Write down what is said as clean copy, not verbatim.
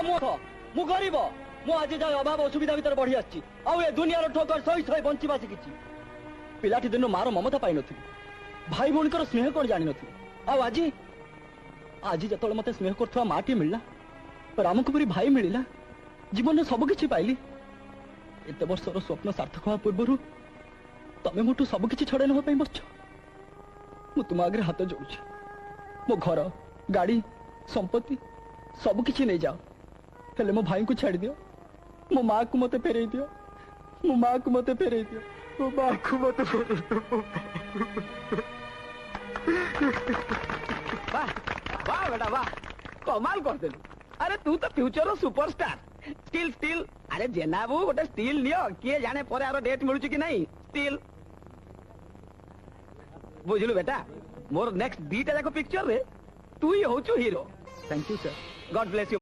मु गरीब मु आज जाए अभाव असुविधा भीतर बढ़ी आसी ए दुनिया ठोकर सही सही बंचा शिखी पिलाटी दिन मार ममता पाई नी भाई भौणी स्नेह कौन जानी आज आज जो मत स्नेह कर माटी मिलला राम कुमारी भाई मिलला जीवन में सबकि पाइली एत वर्षर स्वप्न सार्थक हवा पूर्व तमें मोटू सबकि छड़े नापी बस मु तुम आगे हाथ जोड़ुछि मो घर गाड़ी संपत्ति सबकि नहीं जाओ हेले मो भाई को छाड़ दियो मो माँ को मते फेरे दियो मो माँ को मते फेरे दियो मो माँ को मते फेरे दियो वाह वाह बेटा वाह कमाल कर देलु अरे तू तो फ्यूचर सुपरस्टार स्टील स्टील अरे जेनाबू गोटे स्टील नियो किए जाने पर आरो डेट मिलुची कि नहीं स्टील बुझलु बेटा मोर नेक्स्ट 2टा जाको पिक्चर रे तू ही होचु hero thank you sir God bless you